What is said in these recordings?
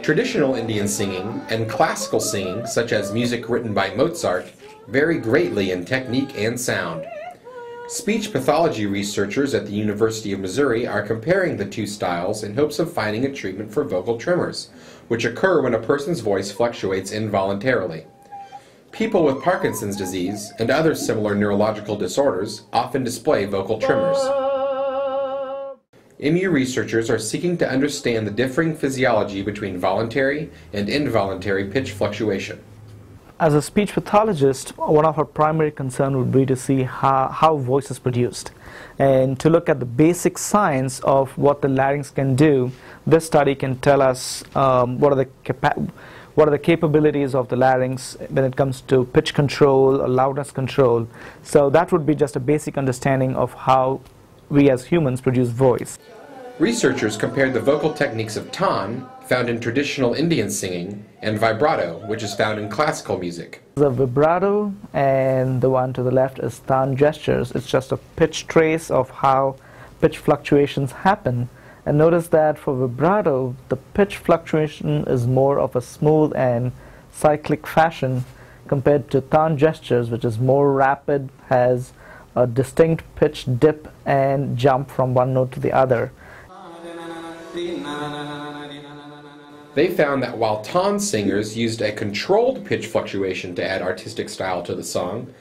Traditional Indian singing and classical singing, such as music written by Mozart, vary greatly in technique and sound. Speech pathology researchers at the University of Missouri are comparing the two styles in hopes of finding a treatment for vocal tremors, which occur when a person's voice fluctuates involuntarily. People with Parkinson's disease and other similar neurological disorders often display vocal tremors. MU researchers are seeking to understand the differing physiology between voluntary and involuntary pitch fluctuation. As a speech pathologist, one of our primary concerns would be to see how voice is produced and to look at the basic science of what the larynx can do. This study can tell us what are the capabilities of the larynx when it comes to pitch control or loudness control. So that would be just a basic understanding of how we as humans produce voice. Researchers compared the vocal techniques of Taan, found in traditional Indian singing, and vibrato, which is found in classical music. The vibrato and the one to the left is Taan gestures. It's just a pitch trace of how pitch fluctuations happen. And notice that for vibrato, the pitch fluctuation is more of a smooth and cyclic fashion compared to Taan gestures, which is more rapid, has a distinct pitch dip and jump from one note to the other. They found that while Taan singers used a controlled pitch fluctuation to add artistic style to the song,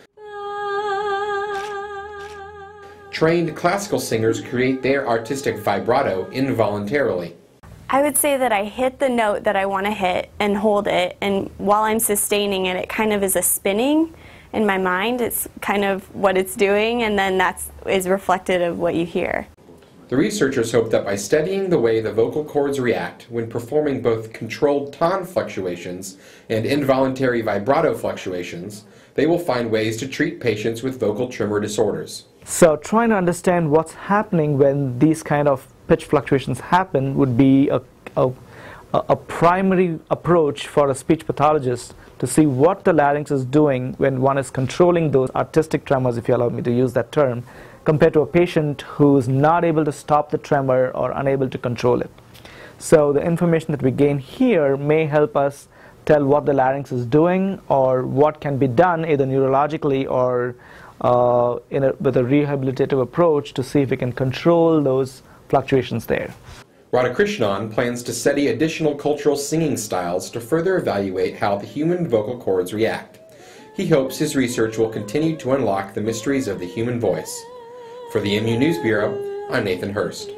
trained classical singers create their artistic vibrato involuntarily. I would say that I hit the note that I want to hit and hold it, and while I'm sustaining it, it kind of is a spinning in my mind. It's kind of what it's doing, and then that is reflected of what you hear. The researchers hope that by studying the way the vocal cords react when performing both controlled Taan fluctuations and involuntary vibrato fluctuations, they will find ways to treat patients with vocal tremor disorders. So trying to understand what's happening when these kind of pitch fluctuations happen would be a primary approach for a speech pathologist to see what the larynx is doing when one is controlling those artistic tremors, if you allow me to use that term, compared to a patient who's not able to stop the tremor or unable to control it. So the information that we gain here may help us tell what the larynx is doing or what can be done either neurologically or with a rehabilitative approach to see if we can control those fluctuations there. Radhakrishnan plans to study additional cultural singing styles to further evaluate how the human vocal cords react. He hopes his research will continue to unlock the mysteries of the human voice. For the MU News Bureau, I'm Nathan Hurst.